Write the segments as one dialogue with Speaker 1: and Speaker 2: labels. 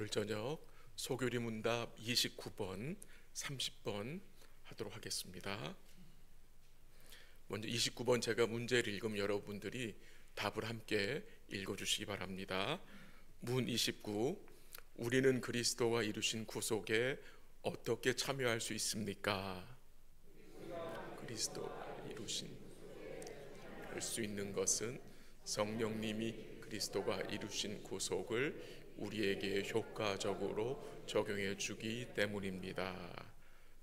Speaker 1: 오늘 저녁 소교리 문답 29번, 30번 하도록 하겠습니다. 먼저 29번 제가 문제를 읽으면 여러분들이 답을 함께 읽어주시기 바랍니다. 문 29. 우리는 그리스도가 이루신 구속에 어떻게 참여할 수 있습니까? 그리스도가 이루신 할 수 있는 것은 성령님이 그리스도가 이루신 구속을 우리에게 효과적으로 적용해 주기 때문입니다.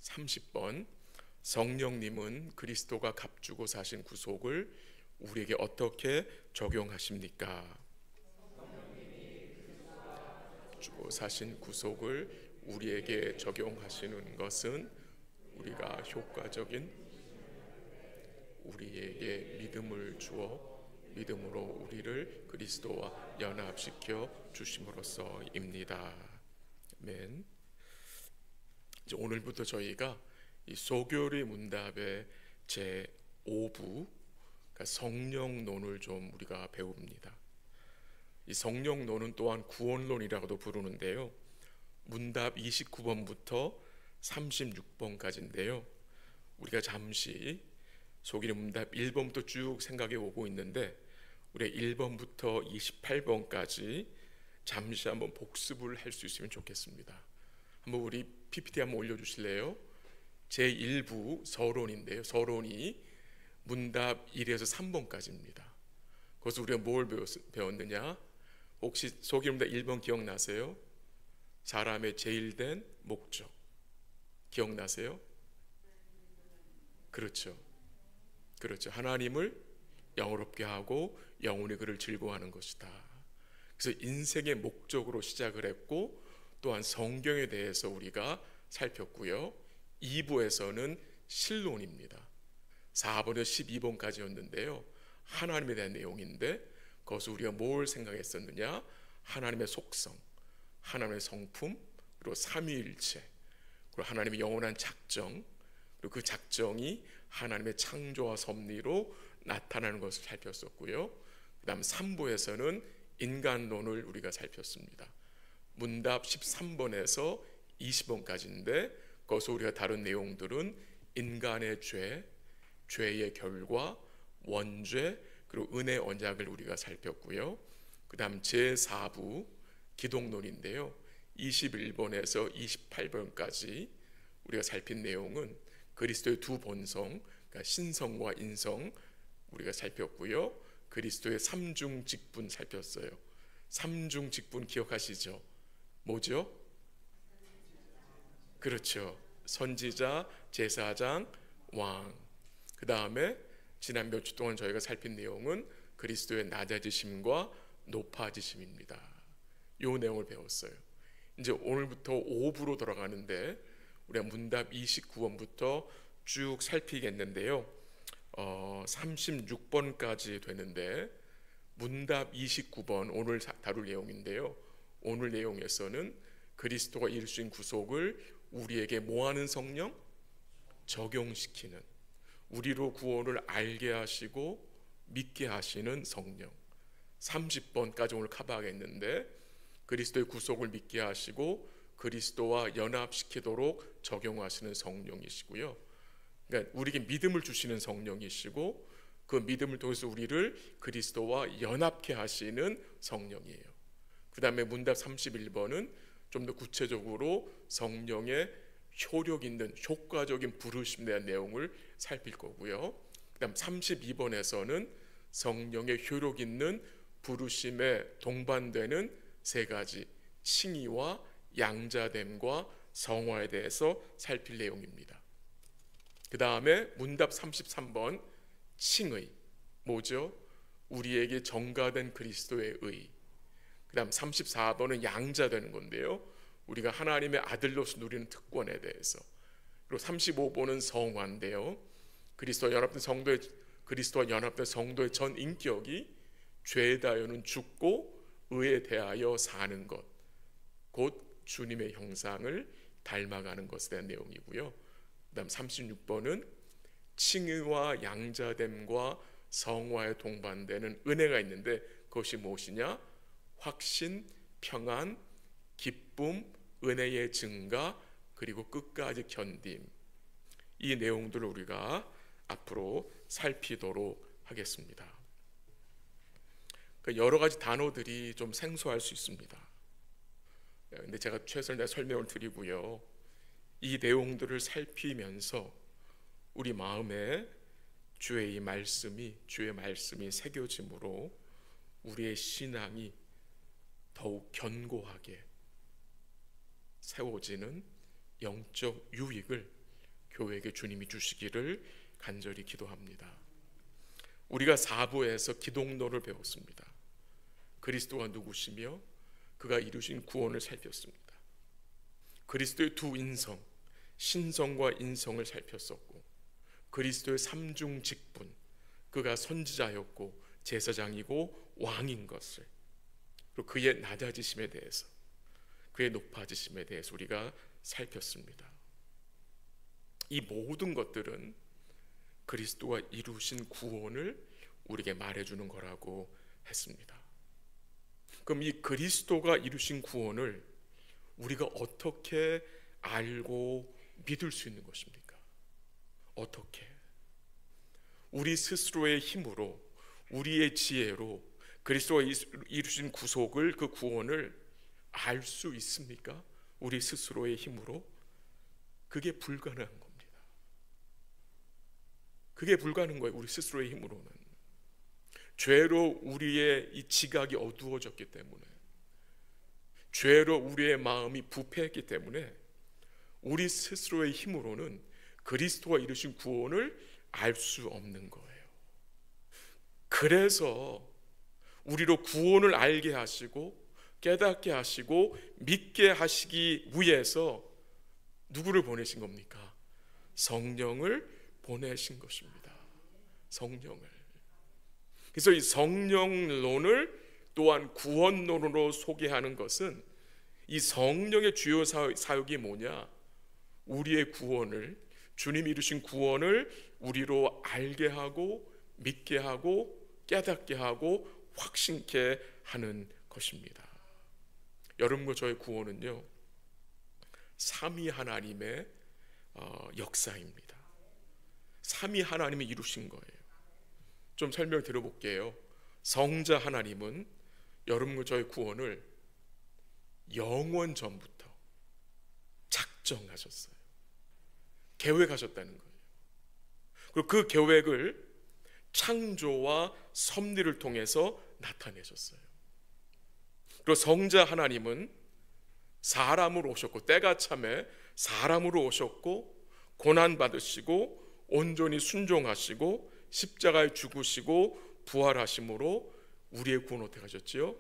Speaker 1: 30번. 성령님은 그리스도가 값주고 사신 구속을 우리에게 어떻게 적용하십니까? 주고 사신 구속을 우리에게 적용하시는 것은 우리가 효과적인 우리에게 믿음을 주어 믿음으로 우리를 그리스도와 연합시켜 주심으로써입니다. 아멘. 이제 오늘부터 저희가 이 소교리 문답의 제 5부, 그러니까 성령론을 좀 우리가 배웁니다. 이 성령론은 또한 구원론이라고도 부르는데요. 문답 29번부터 36번까지인데요. 우리가 잠시 소교리 문답 1번부터 쭉 생각해 오고 있는데 우리가 1번부터 28번까지 잠시 한번 복습을 할 수 있으면 좋겠습니다. 한번 우리 PPT 한번 올려주실래요? 제1부 서론인데요. 서론이 문답 1에서 3번까지입니다. 거기서 우리가 뭘 배웠느냐? 혹시 소교리 문답 1번 기억나세요? 사람의 제일된 목적 기억나세요? 그렇죠. 하나님을 영화롭게 하고 영혼이 그를 즐거워하는 것이다. 그래서 인생의 목적으로 시작을 했고 또한 성경에 대해서 우리가 살폈고요. 2부에서는 신론입니다. 4번에서 12번까지였는데요. 하나님에 대한 내용인데 거기서 우리가 뭘 생각했었느냐? 하나님의 속성, 하나님의 성품, 그리고 삼위일체, 그리고 하나님의 영원한 작정, 그리고 그 작정이 하나님의 창조와 섭리로 나타나는 것을 살폈었고요. 그 다음 3부에서는 인간론을 우리가 살폈습니다. 문답 13번에서 20번까지인데 거기서 우리가 다룬 내용들은 인간의 죄, 죄의 결과, 원죄, 그리고 은혜 언약을 우리가 살폈고요. 그 다음 제4부 기독론인데요. 21번에서 28번까지 우리가 살핀 내용은 그리스도의 두 본성, 그러니까 신성과 인성 우리가 살폈고요. 그리스도의 삼중 직분 살폈어요. 삼중 직분 기억하시죠? 뭐죠? 그렇죠. 선지자, 제사장, 왕. 그 다음에 지난 몇 주 동안 저희가 살핀 내용은 그리스도의 낮아지심과 높아지심입니다. 이 내용을 배웠어요. 이제 오늘부터 5부로 돌아가는데 우리가 문답 29번부터 쭉 살피겠는데요. 36번까지 되는데 문답 29번 오늘 다룰 내용인데요. 오늘 내용에서는 그리스도가 이루신 구속을 우리에게 뭐하는 성령? 적용시키는, 우리로 구원을 알게 하시고 믿게 하시는 성령. 30번까지 오늘 커버하겠는데 그리스도의 구속을 믿게 하시고 그리스도와 연합시키도록 적용하시는 성령이시고요. 그러니까 우리에게 믿음을 주시는 성령이시고 그 믿음을 통해서 우리를 그리스도와 연합케 하시는 성령이에요. 그 다음에 문답 31번은 좀 더 구체적으로 성령의 효력 있는 효과적인 부르심에 대한 내용을 살필 거고요. 그 다음 32번에서는 성령의 효력 있는 부르심에 동반되는 세 가지 칭의와 양자됨과 성화에 대해서 살필 내용입니다. 그 다음에 문답 33번 칭의 뭐죠? 우리에게 전가된 그리스도의 의. 그 다음 34번은 양자되는 건데요. 우리가 하나님의 아들로서 누리는 특권에 대해서. 그리고 35번은 성화인데요. 그리스도와 연합된 성도의 전 인격이 죄에 대하여는 죽고 의에 대하여 사는 것, 곧 주님의 형상을 닮아가는 것에 대한 내용이고요. 그 다음 36번은 칭의와 양자됨과 성화에 동반되는 은혜가 있는데 그것이 무엇이냐? 확신, 평안, 기쁨, 은혜의 증가, 그리고 끝까지 견딤. 이 내용들을 우리가 앞으로 살피도록 하겠습니다. 여러 가지 단어들이 좀 생소할 수 있습니다. 근데 제가 최선의 설명을 드리고요, 이 내용들을 살피면서 우리 마음에 주의 말씀이 새겨짐으로 우리의 신앙이 더욱 견고하게 세워지는 영적 유익을 교회에게 주님이 주시기를 간절히 기도합니다. 우리가 4부에서 기독론을 배웠습니다. 그리스도가 누구시며 그가 이루신 구원을 살폈습니다. 그리스도의 두 인성, 신성과 인성을 살폈었고, 그리스도의 삼중 직분, 그가 선지자였고 제사장이고 왕인 것을, 그리고 그의 낮아지심에 대해서, 그의 높아지심에 대해서 우리가 살폈습니다. 이 모든 것들은 그리스도가 이루신 구원을 우리에게 말해주는 거라고 했습니다. 그럼 이 그리스도가 이루신 구원을 우리가 어떻게 알고 믿을 수 있는 것입니까? 어떻게? 우리 스스로의 힘으로, 우리의 지혜로 그리스도가 이루신 구속을, 그 구원을 알 수 있습니까? 우리 스스로의 힘으로? 그게 불가능한 겁니다. 그게 불가능한 거예요. 우리 스스로의 힘으로는. 죄로 우리의 이 지각이 어두워졌기 때문에, 죄로 우리의 마음이 부패했기 때문에 우리 스스로의 힘으로는 그리스도가 이루신 구원을 알 수 없는 거예요. 그래서 우리로 구원을 알게 하시고 깨닫게 하시고 믿게 하시기 위해서 누구를 보내신 겁니까? 성령을 보내신 것입니다. 성령을. 그래서 이 성령론을 또한 구원론으로 소개하는 것은, 이 성령의 주요 사역이 뭐냐? 우리의 구원을, 주님이 이루신 구원을 우리로 알게 하고 믿게 하고 깨닫게 하고 확신케 하는 것입니다. 여러분과 저의 구원은요, 삼위 하나님의 역사입니다. 삼위 하나님이 이루신 거예요. 좀 설명 드려볼게요. 성자 하나님은 여러분과 저의 구원을 영원 전부터 작정하셨어요. 계획하셨다는 거예요. 그리고 그 계획을 창조와 섭리를 통해서 나타내셨어요. 그리고 성자 하나님은 사람으로 오셨고, 때가 참에 사람으로 오셨고, 고난 받으시고 온전히 순종하시고 십자가에 죽으시고 부활하심으로 우리의 구원 어떻게 하셨지요?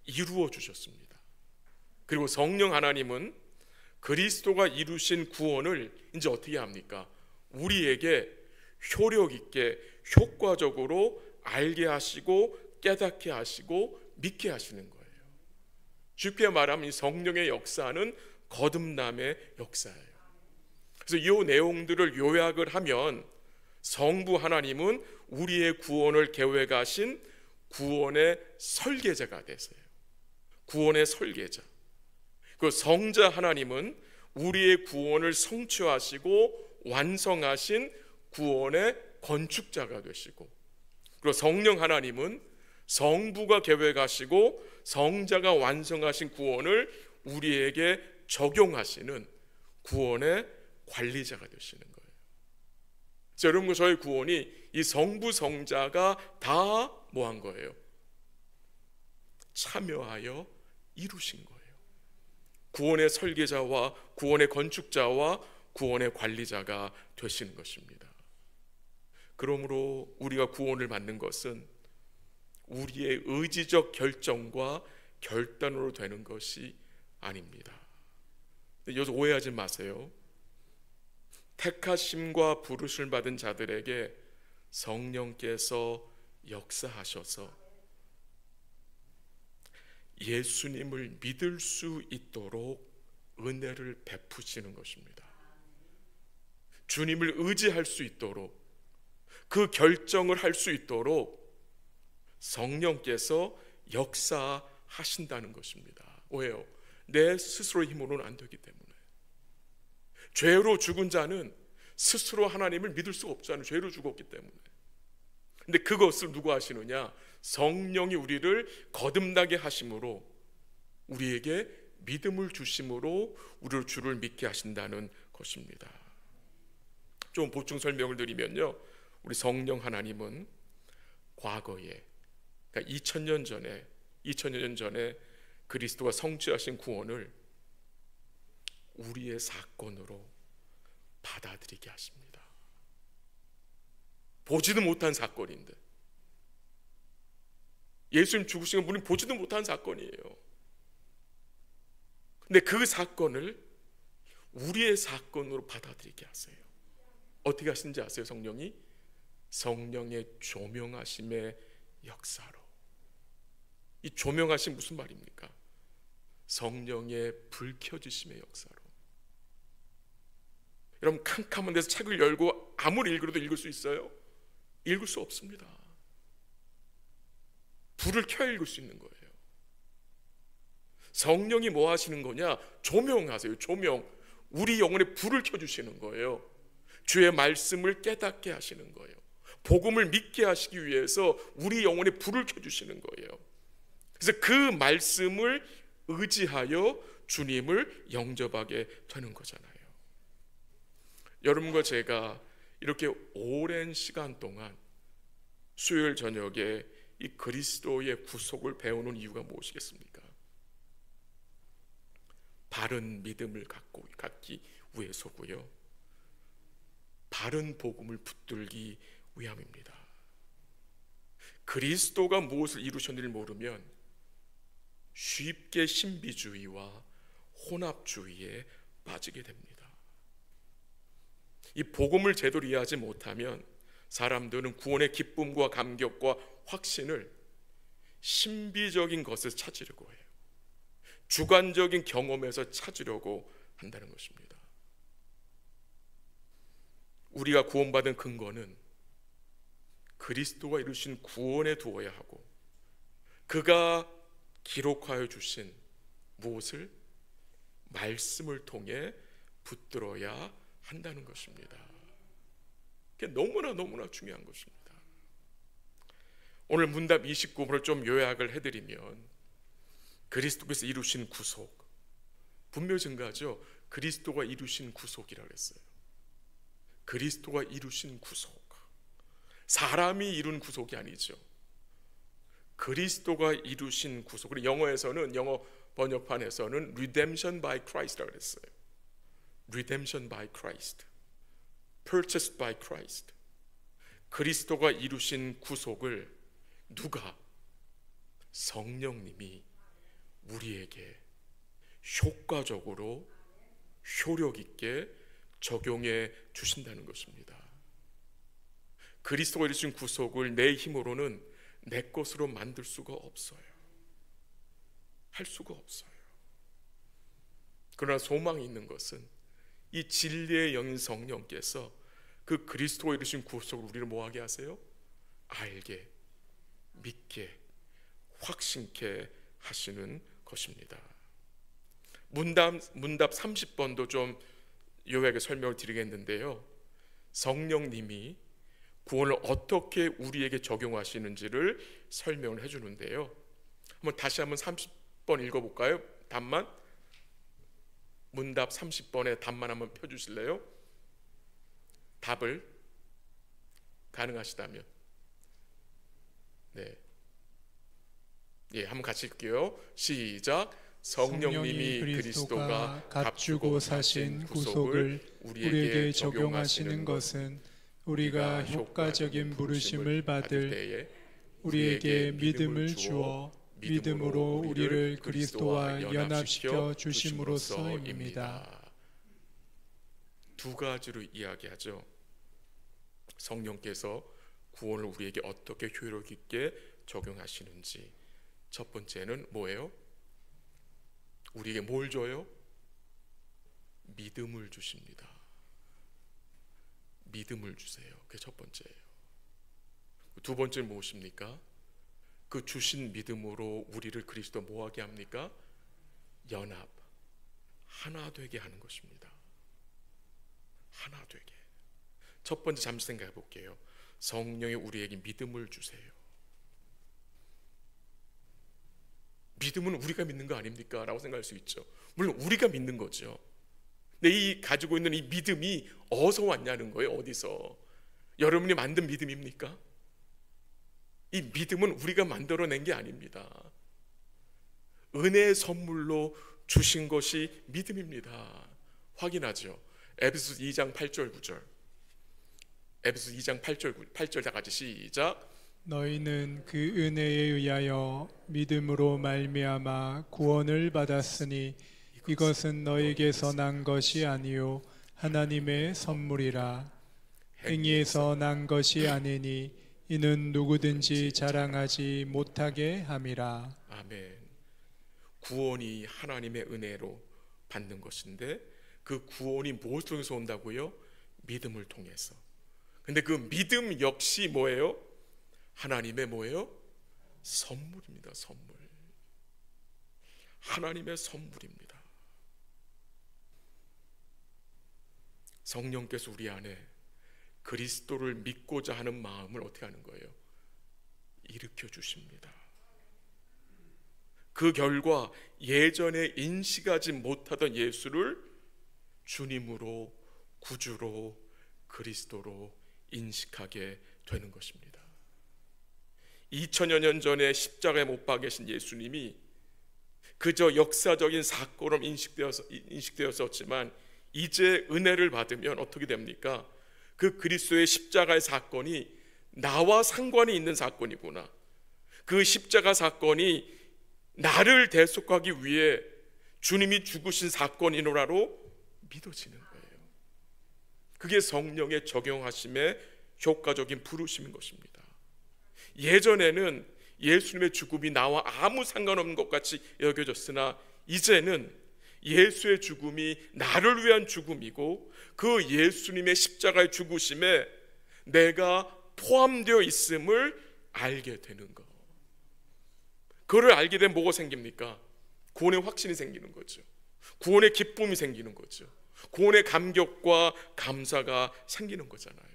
Speaker 1: 이루어 주셨습니다. 그리고 성령 하나님은 그리스도가 이루신 구원을 이제 어떻게 합니까? 우리에게 효력 있게 효과적으로 알게 하시고 깨닫게 하시고 믿게 하시는 거예요. 쉽게 말하면 이 성령의 역사는 거듭남의 역사예요. 그래서 이 내용들을 요약을 하면, 성부 하나님은 우리의 구원을 계획하신 구원의 설계자가 되세요. 구원의 설계자. 그 성자 하나님은 우리의 구원을 성취하시고 완성하신 구원의 건축자가 되시고, 그리고 성령 하나님은 성부가 계획하시고 성자가 완성하신 구원을 우리에게 적용하시는 구원의 관리자가 되시는 거예요. 그래서 여러분, 저희 구원이 이 성부 성자가 다 뭐 한 거예요? 참여하여 이루신 거예요. 구원의 설계자와 구원의 건축자와 구원의 관리자가 되시는 것입니다. 그러므로 우리가 구원을 받는 것은 우리의 의지적 결정과 결단으로 되는 것이 아닙니다. 여기서 오해하지 마세요. 택하심과 부르심을 받은 자들에게 성령께서 역사하셔서 예수님을 믿을 수 있도록 은혜를 베푸시는 것입니다. 주님을 의지할 수 있도록, 그 결정을 할 수 있도록 성령께서 역사하신다는 것입니다. 왜요? 내 스스로의 힘으로는 안 되기 때문에. 죄로 죽은 자는 스스로 하나님을 믿을 수가 없잖아요. 죄로 죽었기 때문에. 근데 그것을 누가 하시느냐? 성령이 우리를 거듭나게 하심으로, 우리에게 믿음을 주심으로 우리를 주를 믿게 하신다는 것입니다. 좀 보충 설명을 드리면요, 우리 성령 하나님은 과거에, 그러니까 2000년 전에 그리스도가 성취하신 구원을 우리의 사건으로 받아들이게 하십니다. 보지도 못한 사건인데, 예수님 죽으신 건 우리는 보지도 못한 사건이에요. 근데 그 사건을 우리의 사건으로 받아들이게 하세요. 어떻게 하시는지 아세요? 성령의 조명하심의 역사로. 이 조명하심 무슨 말입니까? 성령의 불 켜주심의 역사로. 여러분, 캄캄한 데서 책을 열고 아무리 읽어도 읽을 수 있어요? 읽을 수 없습니다. 불을 켜 읽을 수 있는 거예요. 성령이 뭐 하시는 거냐? 조명하세요. 조명. 우리 영혼에 불을 켜주시는 거예요. 주의 말씀을 깨닫게 하시는 거예요. 복음을 믿게 하시기 위해서 우리 영혼에 불을 켜주시는 거예요. 그래서 그 말씀을 의지하여 주님을 영접하게 되는 거잖아요. 여러분과 제가 이렇게 오랜 시간 동안 수요일 저녁에 이 그리스도의 구속을 배우는 이유가 무엇이겠습니까? 바른 믿음을 갖기 위해서고요, 바른 복음을 붙들기 위함입니다. 그리스도가 무엇을 이루셨는지를 모르면 쉽게 신비주의와 혼합주의에 빠지게 됩니다. 이 복음을 제대로 이해하지 못하면 사람들은 구원의 기쁨과 감격과 확신을 신비적인 것에서 찾으려고 해요. 주관적인 경험에서 찾으려고 한다는 것입니다. 우리가 구원받은 근거는 그리스도가 이루신 구원에 두어야 하고, 그가 기록하여 주신 무엇을? 말씀을 통해 붙들어야 한다는 것입니다. 그게 너무나 중요한 것입니다. 오늘 문답 29번을 좀 요약을 해드리면, 그리스도께서 이루신 구속, 분명 증가하죠. 그리스도가 이루신 구속이라고 했어요. 그리스도가 이루신 구속, 사람이 이룬 구속이 아니죠. 그리스도가 이루신 구속. 그리고 영어 번역판에서는 redemption by Christ라고 했어요. redemption by Christ, purchased by Christ. 그리스도가 이루신 구속을 누가? 성령님이 우리에게 효과적으로 효력 있게 적용해 주신다는 것입니다. 그리스도가 이루신 구속을 내 힘으로는 내 것으로 만들 수가 없어요. 할 수가 없어요. 그러나 소망이 있는 것은 이 진리의 영인 성령께서 그 그리스도가 이루신 구속을 우리를 뭐하게 하세요? 알게, 믿게, 확신케 하시는 것입니다. 문답 30번도 좀 요약의 설명을 드리겠는데요, 성령님이 구원을 어떻게 우리에게 적용하시는지를 설명을 해주는데요, 다시 한번 30번 읽어볼까요? 답만, 문답 30번의 답만 한번 펴주실래요? 답을 가능하시다면. 네, 한번 같이 읽게요. 시작. 성령님이 그리스도가 값주고 사신 구속을 우리에게 적용하시는 것은 우리가 효과적인 부르심을 받을 때에 우리에게 믿음을 주어 믿음으로 우리를 그리스도와 연합시켜 주심으로써입니다. 두 가지로 이야기하죠. 성령께서 구원을 우리에게 어떻게 효력 있게 적용하시는지. 첫 번째는 뭐예요? 우리에게 뭘 줘요? 믿음을 주십니다. 믿음을 주세요. 그게 첫 번째예요. 두 번째는 무엇입니까? 그 주신 믿음으로 우리를 그리스도 뭐하게 합니까? 연합, 하나 되게 하는 것입니다. 하나 되게. 첫 번째 잠시 생각해 볼게요. 성령이 우리에게 믿음을 주세요. 믿음은 우리가 믿는 거 아닙니까? 라고 생각할 수 있죠. 물론 우리가 믿는 거죠. 근데 이 가지고 있는 이 믿음이 어디서 왔냐는 거예요. 어디서? 여러분이 만든 믿음입니까? 이 믿음은 우리가 만들어낸 게 아닙니다. 은혜의 선물로 주신 것이 믿음입니다. 확인하죠. 에베소서 2장 8절 9절. 에베소서 2장 8절 다 같이 시작.
Speaker 2: 너희는 그 은혜에 의하여 믿음으로 말미암아 구원을 받았으니 이것은 너희에게서 난 것이 아니요 하나님의 선물이라. 행위에서 난 것이 아니니 이는 누구든지 자랑하지 못하게 함이라.
Speaker 1: 아멘. 구원이 하나님의 은혜로 받는 것인데 그 구원이 무엇을 통해서 온다고요? 믿음을 통해서. 근데 그 믿음 역시 뭐예요? 하나님의 뭐예요? 선물입니다. 선물. 하나님의 선물입니다. 성령께서 우리 안에 그리스도를 믿고자 하는 마음을 어떻게 하는 거예요? 일으켜 주십니다. 그 결과 예전에 인식하지 못하던 예수를 주님으로, 구주로, 그리스도로 인식하게 되는 것입니다. 2000여 년 전에 십자가에 못 박아 계신 예수님이 그저 역사적인 사건으로 인식되었었지만 이제 은혜를 받으면 어떻게 됩니까? 그 그리스도의 십자가의 사건이 나와 상관이 있는 사건이구나. 그 십자가 사건이 나를 대속하기 위해 주님이 죽으신 사건이노라로 믿어지는 거예요. 그게 성령의 적용하심의 효과적인 부르심인 것입니다. 예전에는 예수님의 죽음이 나와 아무 상관없는 것 같이 여겨졌으나 이제는 예수의 죽음이 나를 위한 죽음이고 그 예수님의 십자가의 죽으심에 내가 포함되어 있음을 알게 되는 것. 그걸 알게 되면 뭐가 생깁니까? 구원의 확신이 생기는 거죠. 구원의 기쁨이 생기는 거죠. 구원의 감격과 감사가 생기는 거잖아요.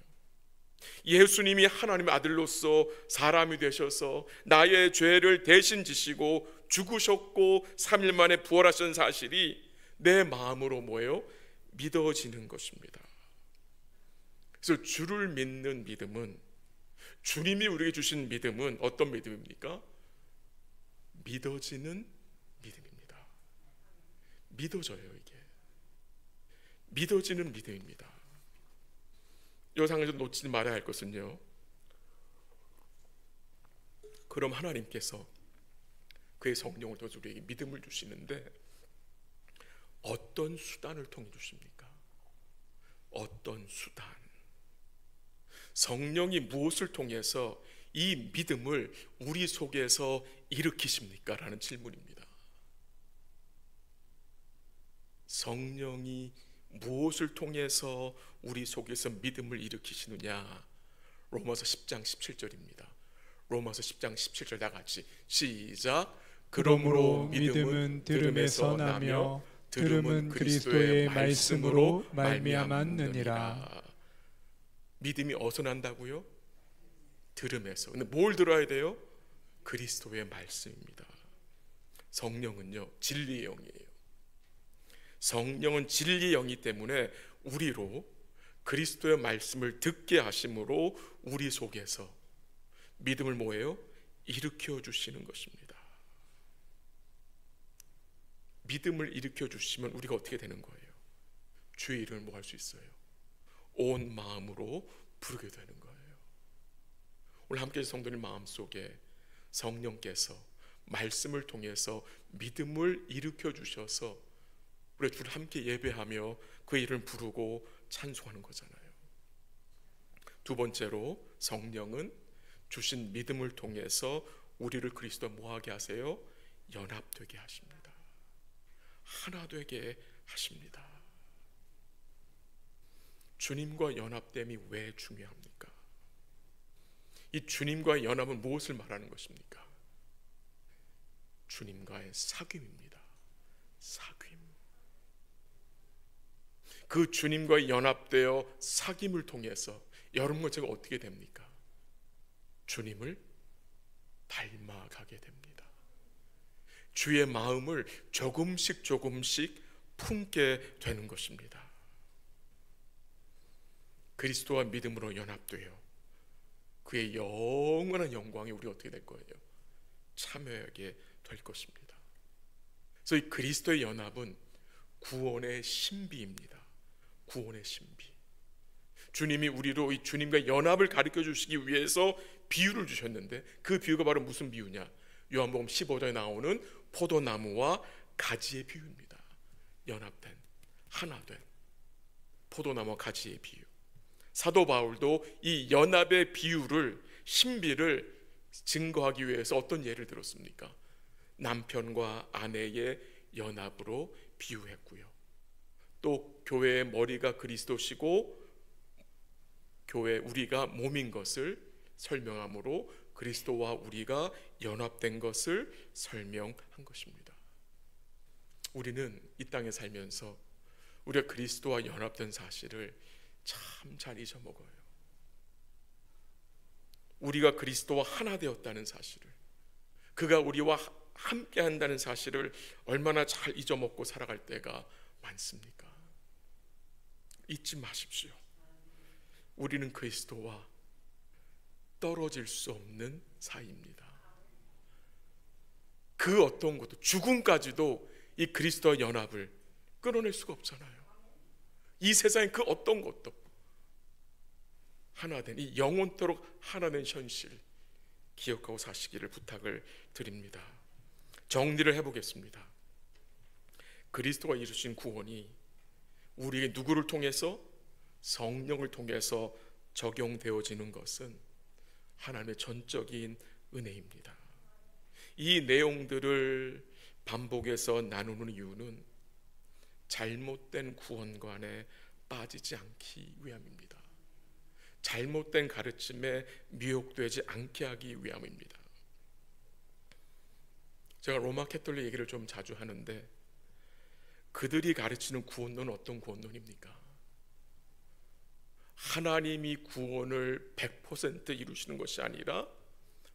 Speaker 1: 예수님이 하나님의 아들로서 사람이 되셔서 나의 죄를 대신 지시고 죽으셨고 3일 만에 부활하신 사실이 내 마음으로 뭐예요? 믿어지는 것입니다. 그래서 주를 믿는 믿음은, 주님이 우리에게 주신 믿음은 어떤 믿음입니까? 믿어지는 믿음입니다. 믿어져요. 이게 믿어지는 믿음입니다. 이 상에서 놓치지 말아야 할 것은요, 그럼 하나님께서 그의 성령을 통해서 우리에게 믿음을 주시는데 어떤 수단을 통해 주십니까? 어떤 수단? 성령이 무엇을 통해서 이 믿음을 우리 속에서 일으키십니까? 라는 질문입니다. 성령이 무엇을 통해서 우리 속에서 믿음을 일으키시느냐? 로마서 10장 17절입니다. 로마서 10장 17절 다 같이 시작.
Speaker 2: 그러므로 믿음은 들음에서 나며 들음은 그리스도의 말씀으로 말미암았느니라.
Speaker 1: 믿음이 어디서 난다고요? 들음에서. 근데 뭘 들어야 돼요? 그리스도의 말씀입니다. 성령은요, 진리의 영이에요. 성령은 진리의 영이기 때문에 우리로 그리스도의 말씀을 듣게 하심으로 우리 속에서 믿음을 뭐예요? 일으켜 주시는 것입니다. 믿음을 일으켜 주시면 우리가 어떻게 되는 거예요? 주의 이름을 뭐 할 수 있어요? 온 마음으로 부르게 되는 거예요. 오늘 함께 성도님 마음속에 성령께서 말씀을 통해서 믿음을 일으켜 주셔서 우리 주를 함께 예배하며 그의 이름을 부르고 찬송하는 거잖아요. 두 번째로 성령은 주신 믿음을 통해서 우리를 그리스도와 뭐하게 하세요? 연합되게 하십니다. 하나 되게 하십니다. 주님과 연합됨이 왜 중요합니까? 이 주님과의 연합은 무엇을 말하는 것입니까? 주님과의 사귐입니다. 사귐. 그 주님과 연합되어 사귐을 통해서 여러분과 제가 어떻게 됩니까? 주님을 닮아가게 됩니다. 주의 마음을 조금씩 품게 되는 것입니다. 그리스도와 믿음으로 연합되어 그의 영원한 영광에 우리 어떻게 될 거예요? 참여하게 될 것입니다. 그래서 이 그리스도의 연합은 구원의 신비입니다. 구원의 신비. 주님이 우리로 이 주님과 연합을 가르쳐 주시기 위해서 비유를 주셨는데, 그 비유가 바로 무슨 비유냐? 요한복음 15장에 나오는 포도나무와 가지의 비유입니다. 연합된, 하나된 포도나무와 가지의 비유. 사도 바울도 이 연합의 비유를, 신비를 증거하기 위해서 어떤 예를 들었습니까? 남편과 아내의 연합으로 비유했고요. 또 교회의 머리가 그리스도시고 교회 우리가 몸인 것을 설명함으로 그리스도와 우리가 연합된 것을 설명한 것입니다. 우리는 이 땅에 살면서 우리가 그리스도와 연합된 사실을 참 잘 잊어먹어요. 우리가 그리스도와 하나 되었다는 사실을, 그가 우리와 함께 한다는 사실을 얼마나 잘 잊어먹고 살아갈 때가 많습니까? 잊지 마십시오. 우리는 그리스도와 떨어질 수 없는 사이입니다. 그 어떤 것도, 죽음까지도 이 그리스도와 연합을 끊어낼 수가 없잖아요. 이 세상의 그 어떤 것도 하나된, 이 영원토록 하나된 현실 기억하고 사시기를 부탁을 드립니다. 정리를 해보겠습니다. 그리스도가 이루신 구원이 우리에게 누구를 통해서? 성령을 통해서 적용되어지는 것은 하나님의 전적인 은혜입니다. 이 내용들을 반복해서 나누는 이유는 잘못된 구원관에 빠지지 않기 위함입니다. 잘못된 가르침에 미혹되지 않게 하기 위함입니다. 제가 로마 캐톨릭 얘기를 좀 자주 하는데, 그들이 가르치는 구원론은 어떤 구원론입니까? 하나님이 구원을 100% 이루시는 것이 아니라,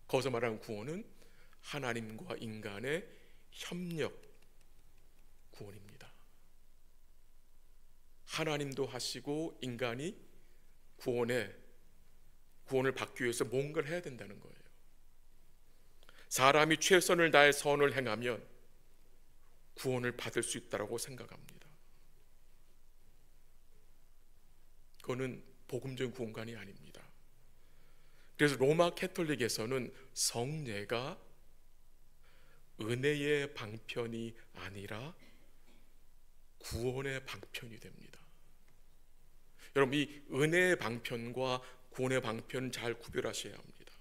Speaker 1: 거기서 말하는 구원은 하나님과 인간의 협력 구원입니다. 하나님도 하시고 인간이 구원을 받기 위해서 뭔가를 해야 된다는 거예요. 사람이 최선을 다해 선을 행하면 구원을 받을 수 있다고 생각합니다. 그거는 복음적인 구원관이 아닙니다. 그래서 로마 캐톨릭에서는 성례가 은혜의 방편이 아니라 구원의 방편이 됩니다. 여러분, 이 은혜의 방편과 구원의 방편은 잘 구별하셔야 합니다.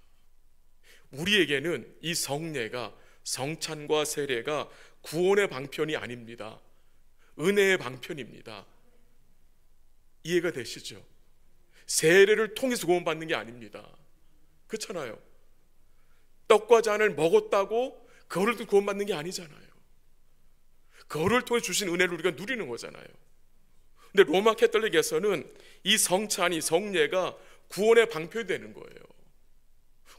Speaker 1: 우리에게는 이 성례가, 성찬과 세례가 구원의 방편이 아닙니다. 은혜의 방편입니다. 이해가 되시죠? 세례를 통해서 구원받는 게 아닙니다. 그렇잖아요. 떡과 잔을 먹었다고 그거를 구원받는 게 아니잖아요. 그거를 통해 주신 은혜를 우리가 누리는 거잖아요. 근데 로마 캐톨릭에서는 이 성찬이, 성례가 구원의 방편이 되는 거예요.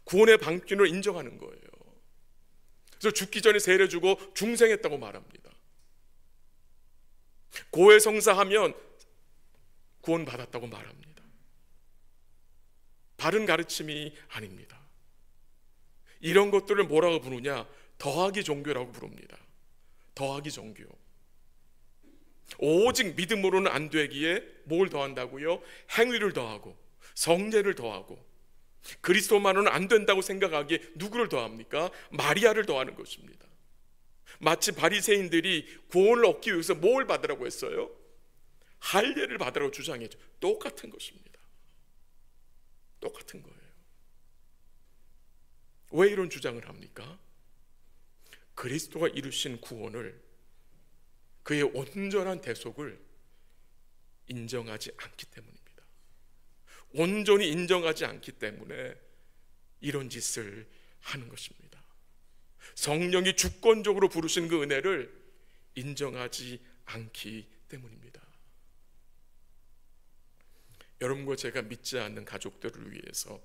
Speaker 1: 구원의 방편으로 인정하는 거예요. 그래서 죽기 전에 세례 주고 중생했다고 말합니다. 고해성사하면 구원받았다고 말합니다. 바른 가르침이 아닙니다. 이런 것들을 뭐라고 부르냐? 더하기 종교라고 부릅니다. 더하기 종교. 오직 믿음으로는 안 되기에 뭘 더한다고요? 행위를 더하고 성례를 더하고, 그리스도만으로는 안 된다고 생각하기에 누구를 더합니까? 마리아를 더하는 것입니다. 마치 바리새인들이 구원을 얻기 위해서 뭘 받으라고 했어요? 할례를 받으라고 주장했죠. 똑같은 것입니다. 똑같은 거예요. 왜 이런 주장을 합니까? 그리스도가 이루신 구원을, 그의 온전한 대속을 인정하지 않기 때문입니다. 온전히 인정하지 않기 때문에 이런 짓을 하는 것입니다. 성령이 주권적으로 부르신 그 은혜를 인정하지 않기 때문입니다. 여러분과 제가 믿지 않는 가족들을 위해서,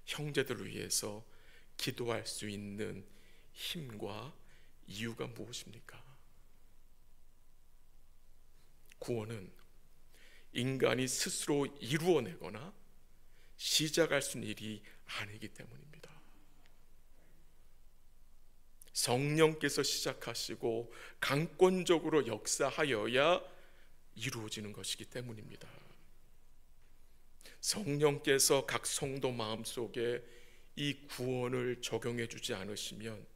Speaker 1: 형제들을 위해서 기도할 수 있는 힘과 이유가 무엇입니까? 구원은 인간이 스스로 이루어내거나 시작할 수 있는 일이 아니기 때문입니다. 성령께서 시작하시고 강권적으로 역사하여야 이루어지는 것이기 때문입니다. 성령께서 각 성도 마음속에 이 구원을 적용해 주지 않으시면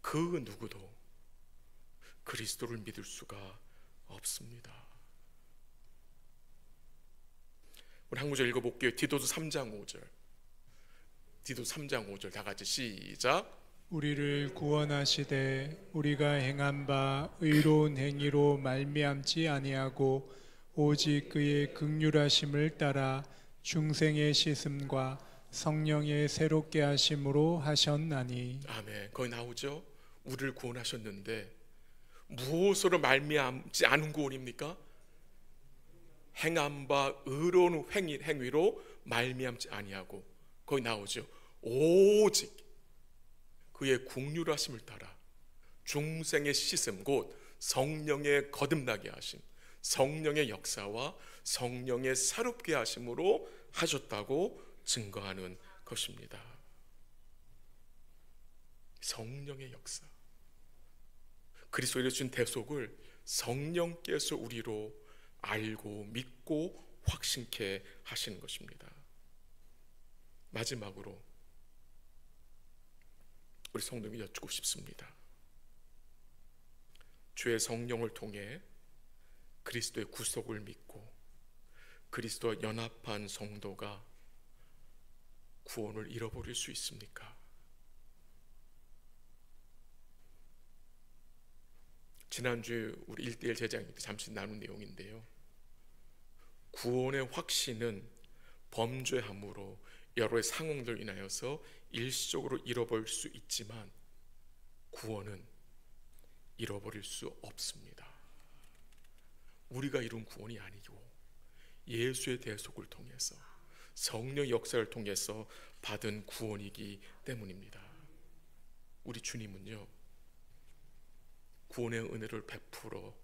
Speaker 1: 그 누구도 그리스도를 믿을 수가 없습니다. 우리 한 구절 읽어볼게요. 디도서 3장 5절. 디도서 3장 5절 다 같이 시작.
Speaker 2: 우리를 구원하시되 우리가 행한 바 의로운 행위로 말미암지 아니하고 오직 그의 긍휼하심을 따라 중생의 씻음과 성령의 새롭게 하심으로 하셨나니.
Speaker 1: 아멘. 거기 나오죠. 우리를 구원하셨는데 무엇으로 말미암지 않은 구원입니까? 행한 바 의로운 행위로 말미암지 아니하고, 거기 나오죠. 오직 그의 긍휼하심을 따라 중생의 씻음 곧 성령의 거듭나게 하심, 성령의 역사와 성령의 새롭게 하심으로 하셨다고 증거하는 것입니다. 성령의 역사, 그리스도에 주신 대속을 성령께서 우리로 알고 믿고 확신케 하시는 것입니다. 마지막으로 우리 성도님이 여쭙고 싶습니다. 주의 성령을 통해 그리스도의 구속을 믿고 그리스도와 연합한 성도가 구원을 잃어버릴 수 있습니까? 지난주 우리 1:1 제자님 때 잠시 나눈 내용인데요, 구원의 확신은 범죄함으로 여러의 상황들로 인하여서 일시적으로 잃어버릴 수 있지만 구원은 잃어버릴 수 없습니다. 우리가 이룬 구원이 아니고 예수의 대속을 통해서 성령 역사를 통해서 받은 구원이기 때문입니다. 우리 주님은요, 구원의 은혜를 베풀어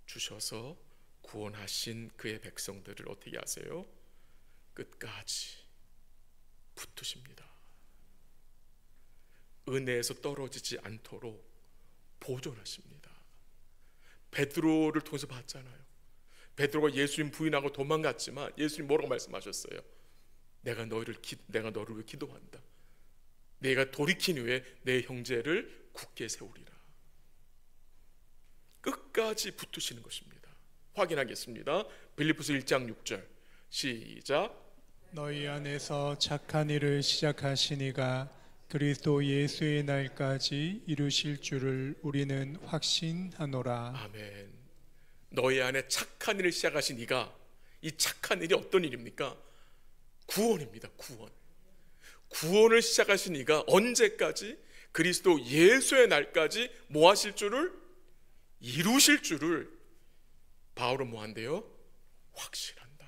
Speaker 1: 주셔서 구원하신 그의 백성들을 어떻게 하세요? 끝까지 붙드십니다. 은혜에서 떨어지지 않도록 보존하십니다. 베드로를 통해서 봤잖아요. 베드로가 예수님 부인하고 도망갔지만 예수님 뭐라고 말씀하셨어요? 내가 너를 위해 기도한다. 내가 돌이킨 후에 내 형제를 굳게 세우리라. 끝까지 붙으시는 것입니다. 확인하겠습니다. 빌립보서 1장 6절 시작.
Speaker 2: 너희 안에서 착한 일을 시작하시니가 그리스도 예수의 날까지 이루실 줄을 우리는 확신하노라.
Speaker 1: 아멘. 너희 안에 착한 일을 시작하신 이가, 이 착한 일이 어떤 일입니까? 구원입니다. 구원을 시작하신 이가 언제까지? 그리스도 예수의 날까지 뭐 하실 줄을? 이루실 줄을 바울은 뭐 한대요? 확신한다.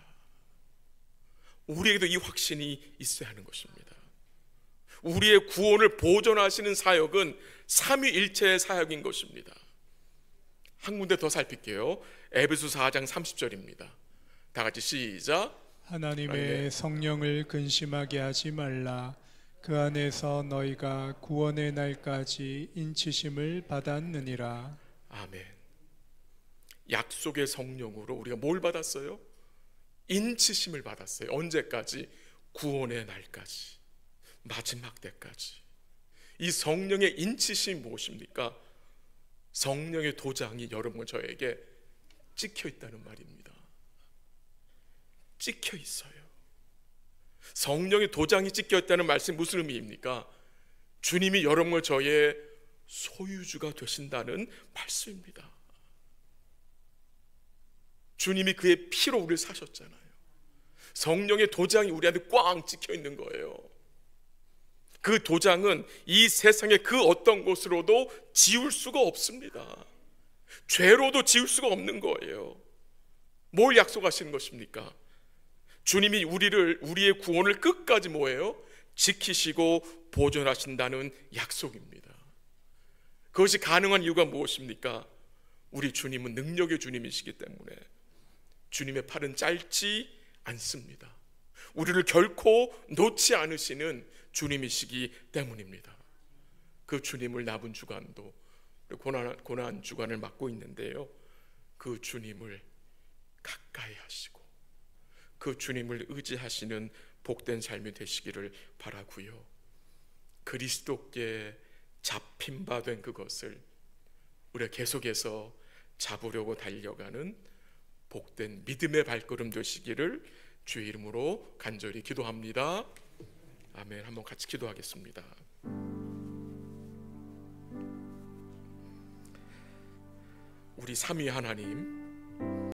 Speaker 1: 우리에게도 이 확신이 있어야 하는 것입니다. 우리의 구원을 보존하시는 사역은 삼위일체의 사역인 것입니다. 한 군데 더 살필게요. 에베소서 4장 30절입니다. 다 같이 시작.
Speaker 2: 하나님의 성령을 근심하게 하지 말라. 그 안에서 너희가 구원의 날까지 인치심을 받았느니라.
Speaker 1: 아멘. 약속의 성령으로 우리가 뭘 받았어요? 인치심을 받았어요. 언제까지? 구원의 날까지, 마지막 때까지. 이 성령의 인치심이 무엇입니까? 성령의 도장이 여러분 저에게 찍혀 있다는 말입니다. 찍혀 있어요. 성령의 도장이 찍혀 있다는 말씀이 무슨 의미입니까? 주님이 여러분과 저의 소유주가 되신다는 말씀입니다. 주님이 그의 피로 우리를 사셨잖아요. 성령의 도장이 우리한테 꽝 찍혀 있는 거예요. 그 도장은 이 세상의 그 어떤 곳으로도 지울 수가 없습니다. 죄로도 지울 수가 없는 거예요. 뭘 약속하시는 것입니까? 주님이 우리의 구원을 끝까지 뭐예요? 지키시고 보존하신다는 약속입니다. 그것이 가능한 이유가 무엇입니까? 우리 주님은 능력의 주님이시기 때문에 주님의 팔은 짧지 않습니다. 우리를 결코 놓지 않으시는 주님이시기 때문입니다. 그 주님을 남은 주간도 고난 주간을 맞고 있는데요, 그 주님을 가까이 하시고 그 주님을 의지하시는 복된 삶이 되시기를 바라고요. 그리스도께 잡힌 바 된 그것을 우리가 계속해서 잡으려고 달려가는 복된 믿음의 발걸음 되시기를 주의 이름으로 간절히 기도합니다. 아멘. 한번 같이 기도하겠습니다. 우리 삼위 하나님,